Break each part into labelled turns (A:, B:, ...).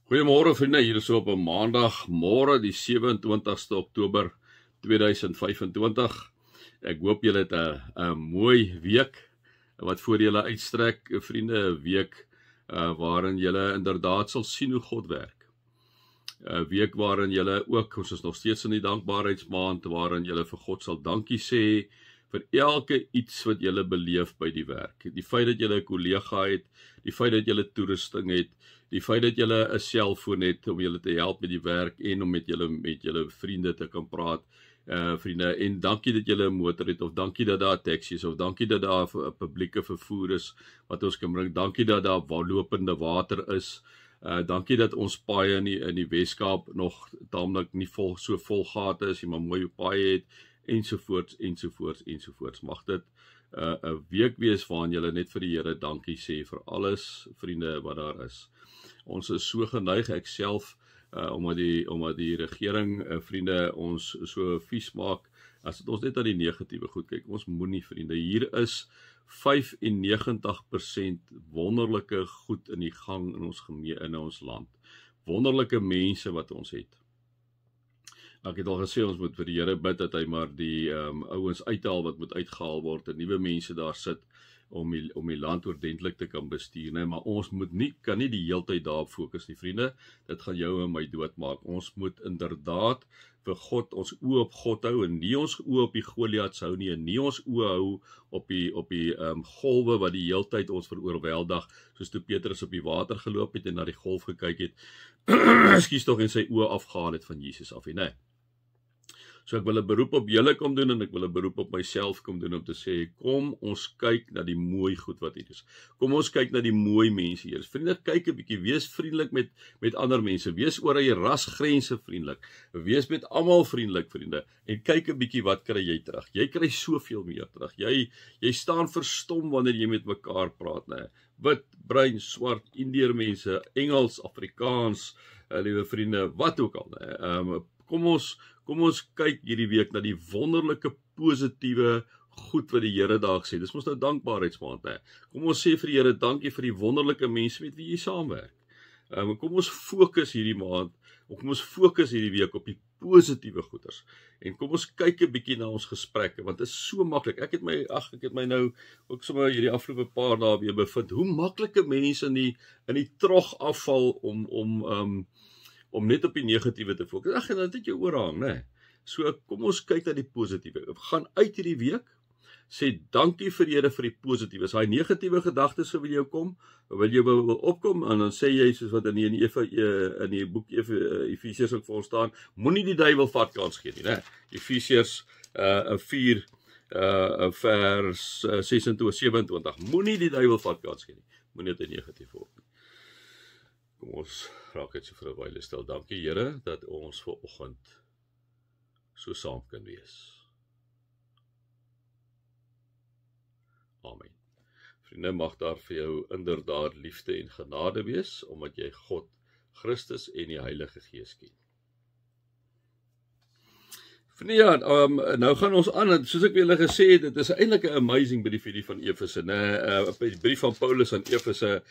A: Goeiemôre vriende, hier is op 'n maandagmôre die 27ste Oktober 2025. Ek hoop julle het 'n mooi week wat voor julle uitstrek, vriende, 'n week waarin julle inderdaad sal sien hoe God werk. 'n Week waarin julle ook, ons is nog steeds in die dankbaarheidsmaand, waarin julle vir God sal dankie sê vir elke iets wat julle beleef by die werk. Die feit dat julle 'n kollega het, die feit dat julle toerusting het, die feit dat julle 'n selfoon het om julle te help met die werk en om met julle vriende te kan praat, vriende, en dankie dat julle 'n motor het, of dankie dat daar 'n taxi is, of dankie dat daar 'n publieke vervoer is wat ons kan bring, dankie dat daar lopende water is, dankie dat ons paaie in die Weskaap nog taamlik nie so vol gate is, maar mooi paaie het, ensovoorts. Mag dit 'n week wees waarin julle net vir die Here dankie sê vir alles, vriende, wat daar is. Ons is so geneig, ek self, omdat die regering, vriende, ons so vies maak, as dit ons net aan die negatiewe goed kyk. Ons moenie, vriende, hier is 95% wonderlike goed in die gang in ons land. Wonderlike mense wat ons het. Ek het al gesê, ons moet vir die Here bid dat hy maar die ouens uithaal wat moet uitgehaal word, en nuwe mense daar sit om die land ordentlik te kan bestuur, nee, maar ons kan nie die heeltyd daarop fokus nie, vriende. Dit gaan jou en my doodmaak. Ons moet inderdaad vir God ons oë op God hou, en nie ons oë op die Goliats hou nie, en nie ons oë hou op die golwe wat die heeltyd ons veroorweldig, soos toe Petrus op die water geloop het en na die golf gekyk het, ekskuus tog, en sy oë afgehaal het van Jesus af, nee. So ek wil 'n beroep op julle kom doen, en ek wil 'n beroep op myself kom doen om te sê, kom ons kyk na die mooi goed wat hier is. Kom ons kyk na die mooi mense hier. Vriende, kyk 'n bietjie, wees vriendelik met ander mense, wees oor jy rasgrense vriendelik, wees met almal vriendelik, vriende, en kyk 'n bietjie wat kry jy terug. Jy kry soveel meer terug. Jy staan verstom wanneer jy met mekaar praat, né? Wit, bruin, swart, Indiër mense, Engels, Afrikaans, liewe vriende, wat ook al, né? Kom ons kyk hierdie week na die wonderlike positiewe goed wat die Here daar gesê. Dis mos nou dankbaarheidsmaand, hè. Kom ons sê vir die Here dankie vir die wonderlike mense met wie jy saamwerk. Kom ons fokus hierdie maand, kom ons fokus hierdie week op die positiewe goeders. En kom ons kyk 'n bietjie na ons gesprekke, want dit is so maklik. Ek het my nou ook sommer hierdie afgelope paar dae weer bevind hoe maklike mense in die trog afval om net op die negatiewe te fokus. Ag, en dan het jy oorhang, né? So kom ons kyk na die positiewe. Gaan uit hierdie week, sê dankie vir die Here vir die positiewe. As hy negatiewe gedagtes wil jou kom, wil jy wil opkom, en dan sê jy, soos wat in die boek Efesiërs ook vir ons staan, moenie die duiwel vat kans gee nie, né? Efesiërs 4 vers 26-27, moenie die duiwel vat kans gee nie. Moenie dit negatief word nie. Kom ons raak dit so vir 'n wyle stil. Dankie Here dat ons vir oggend so saam kan wees. Amen. Vriende, mag daar vir jou inderdaad liefde en genade wees, omdat jy God, Christus en die Heilige Gees ken. Vriende, ja, nou gaan ons aan, soos ek vir julle gesê het, dit is eintlik 'n amazing brief hierdie van Efese, die brief van Paulus aan Efese,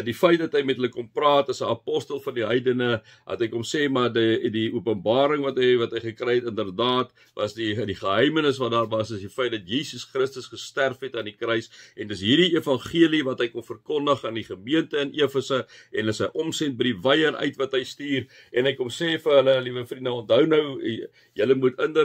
A: die feit dat hy met hulle kom praat as 'n apostel van die heidene, dat hy kom sê, maar die openbaring wat hy gekry het, inderdaad, was die geheimenis wat daar was, is die feit dat Jesus Christus gesterf het aan die kruis, en dis hierdie evangelie wat hy kon verkondig aan die gemeente in Efese, en is 'n omsendbrief wyer uit wat hy stuur, en hy kom sê vir hulle, liewe vriende, onthou nou, julle moet inderdaad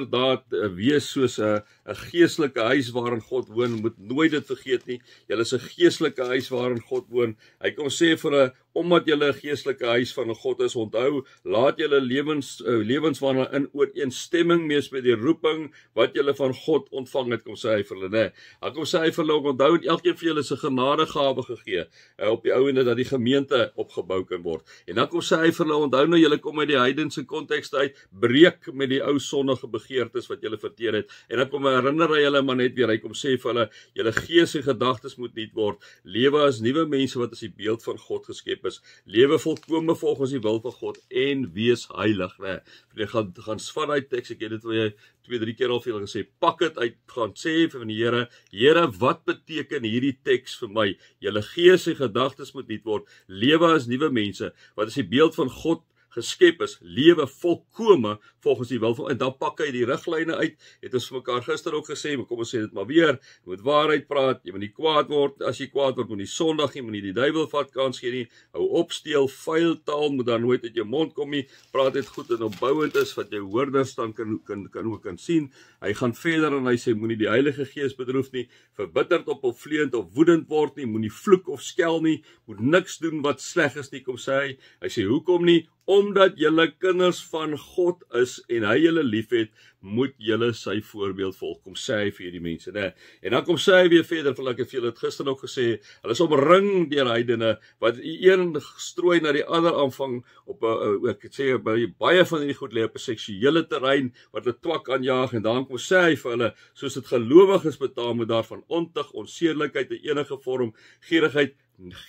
A: wees soos 'n geestelike huis waarin God woon, moet nooit dit vergeet nie. Julle is 'n geestelike huis waarin God woon. Hy kom sê vir 'n omdat julle 'n geestelike huis van God is, onthou, laat julle lewenswandel in ooreenstemming mees met die roeping wat julle van God ontvang het, kom sê hy vir hulle, né? Dan kom sê hy vir hulle, onthou, elkeen vir julle is 'n genadegawe gegee, op die ou ende dat die gemeente opgebou kan word. En dan kom sê hy vir hulle, onthou nou, julle kom uit die heidense konteks uit, breek met die ou sondige begeertes wat julle verteer het. En dan kom herinner hy hulle maar net weer, hy kom sê vir hulle, julle gees en gedagtes moet nuut word, lewe as nuwe mense wat as die beeld van God geskep is, lewe volkome volgens die wil van God en wees heilig, né? Jy gaan vat daai teks, ek het dit vir jou 2-3 keer al vir julle gesê, pak dit uit, gaan sê vir die Here, Here, wat beteken hierdie teks vir my? Julle gees en gedagtes moet nuut word, lewe as nuwe mense wat as die beeld van God geskep is, lewe volkome volgens die wil van, en dan pak hy die riglyne uit, het ons vir mekaar gister ook gesê, maar kom ons sê dit maar weer, jy moet waarheid praat, jy moet nie kwaad word, as jy kwaad word, moet nie sondig nie, moet nie die duiwel vat kans gee nie, hou op steel, vuil taal moet dan nooit uit jou mond kom nie, praat dit goed en opbouend is, wat jou hoorders dan kan sien, hy gaan verder en hy sê, moet nie die Heilige Gees bedroef nie, verbitterd op of vleend of woedend word nie, moet nie vloek of skel nie, moet niks doen wat sleg is nie, kom sê hy sê, hoekom nie? Omdat julle kinders van God is en hy julle liefhet, moet julle sy voorbeeld volg, kom sê hy vir die mense, né? En dan kom sê hy weer verder, vir ek het vir julle het gister ook gesê, hulle is omring deur heidene, wat een strooi na die ander aanvang, op ek het sê, baie van die goed lê op 'n seksuele terrein, wat hulle twak aanjaag, en dan kom sê hy vir hulle, soos dit gelowiges betaam moet daarvan ontug, onsedelikheid in enige vorm, gierigheid,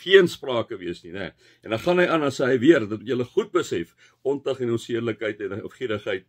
A: geen sprake wees nie, né? En dan gaan hy aan en sê hy weer, dat julle goed besef, ontug en onsedelikheid en gierigheid,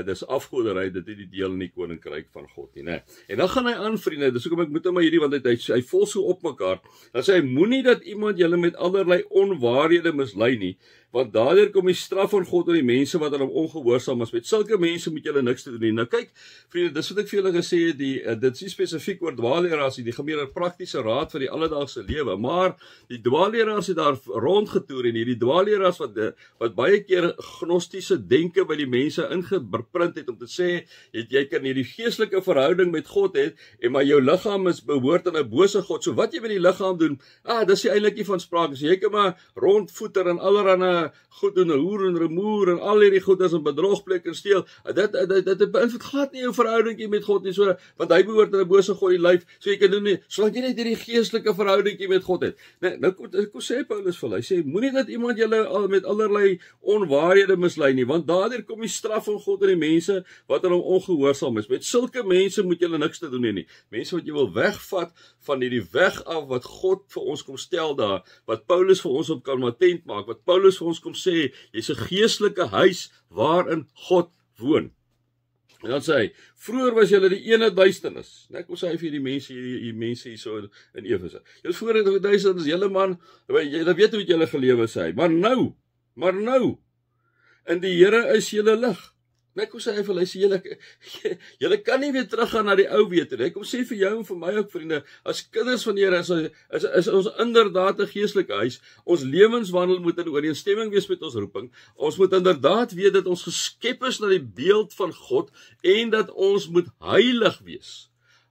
A: dis afgoderry, dit het die deel in die koninkryk van God nie, né? En dan gaan hy aan, vriende, dis hoekom ek moet hom maar hierdie, want hy vol so op mekaar, dan sê hy, moenie dat iemand julle met allerlei onwaarhede mislei nie, want daardeur kom die straf van God oor die mense wat aan hom ongehoorsaam is. Met sulke mense moet julle niks te doen nie. Nou kyk, vriende, dis wat ek vir julle gesê het, dit is nie spesifiek oor dwaalleraars nie, die gaan meer 'n praktiese raad vir die alledaagse lewe, maar die dwaalleraars het daar rondgetoer en hierdie dwaalleraars wat baie keer gnostiese denke by die mense ingeprint het om te sê, jy kan hierdie geestelike verhouding met God hê, maar jou liggaam is behoort aan 'n bose God. So wat jy met die liggaam doen, dis eintlik nie van sprake. So jy kan maar rondvoeter en allerhande goed doen, hoer en remoer en al hierdie goeders en bedrog, plek en steel. Dit beïnvloed glad nie jou verhoudingkie met God nie, so want hy behoort aan 'n bose God die lyf. So jy kan doen nie, solank jy net hierdie geestelike verhoudingkie met God het. Nou kom sê Paulus vir hulle, hy sê moenie dat iemand julle met allerlei onwaarhede mislei nie, want daardeur kom die straf van God oor die mense wat aan hom ongehoorsaam is. Met sulke mense moet julle niks te doen hê nie. Mense wat jy wil wegvat van hierdie weg af wat God vir ons kom stel daar, wat Paulus vir ons op kan attent maak, wat Paulus vir ons kom sê, jy's 'n geestelike huis waarin God woon. En dan sê hy, vroeër was julle die ene duisternis. Net kom sê hy vir die mense hier so in Efese. Julle vroeër die duisternis, julle man, julle weet hoe julle gelewe sê hy. Maar nou, in die Here is julle lig. Net kom sê hy vir hulle, sê julle kan nie weer teruggaan na die ou wete nie. Hy kom sê vir jou en vir my ook, vriende, as kinders van die Here is ons inderdaad 'n geestelike huis. Ons lewenswandel moet in ooreenstemming wees met ons roeping. Ons moet inderdaad weet dat ons geskep is na die beeld van God en dat ons moet heilig wees.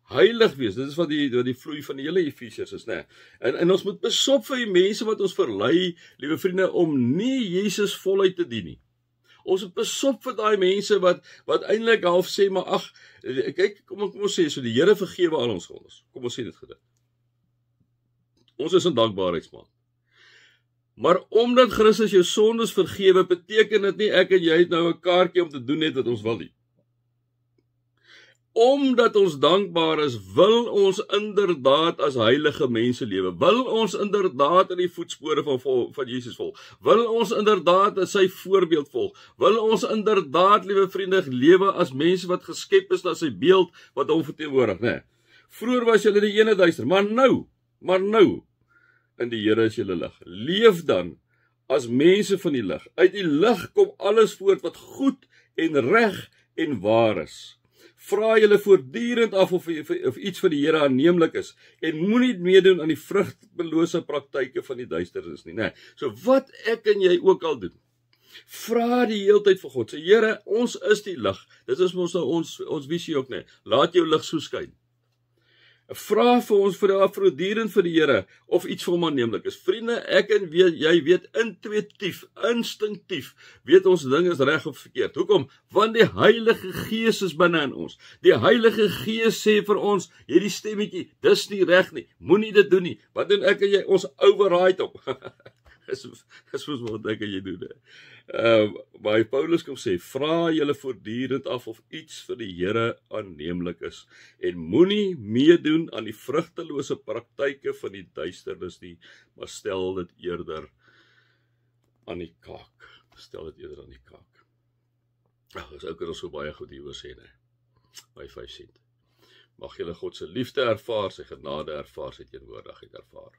A: Heilig wees, dit is wat die vloei van die hele Efesiërs is, né? En ons moet besop vir die mense wat ons verlei, liewe vriende, om nie Jesus voluit te dien nie. Ons moet besop vir daai mense wat eintlik half sê, maar kyk, kom ons sê, so die Here vergewe al ons sondes. Kom ons sê dit gedink. Ons is in dankbaarheidsmaand. Maar omdat Christus jou sondes vergewe, beteken dit nie ek en jy het nou 'n kaartjie om te doen net wat ons wil nie. Omdat ons dankbaar is, wil ons inderdaad as heilige mense lewe. Wil ons inderdaad in die voetspore van Jesus volg. Wil ons inderdaad in sy voorbeeld volg. Wil ons inderdaad, liewe vriende, lewe as mense wat geskep is na sy beeld wat hom verteenwoordig, né? Vroeër was julle die ene duister, maar nou in die Here is julle lig. Leef dan as mense van die lig. Uit die lig kom alles voort wat goed en reg en waar is. Vra julle voortdurend af of iets vir die Here aanneemlik is en moenie meedoen aan die vrugtelose praktyke van die duisternis nie, né? So wat ek en jy ook al doen, vra die heeltyd vir God. Sê Here, ons is die lig. Dit is mos nou ons visie ook, né? Laat jou lig so skyn. Vra vir ons voortdurend vir die Here of iets vir hom aanneemlik is. Vriende, ek en jy weet instinktief, weet ons ding is reg of verkeerd. Hoekom? Want die Heilige Gees is binne in ons. Die Heilige Gees sê vir ons, hierdie stemmetjie, dis nie reg nie, moenie dit doen nie. Wat doen ek en jy? Ons override hom. is mos wat dink jy doen. Maar Paulus kom sê, vra julle voortdurend af of iets vir die Here aanneemlik is en moenie meedoen aan die vrugtelose praktyke van die duisternis nie, maar stel dit eerder aan die kaak. Stel dit eerder aan die kaak. Dis ook al so baie goed hier oor sê, nee. My 5 sent. Mag julle God se liefde ervaar, sy genade ervaar, sy teenwoordigheid ervaar.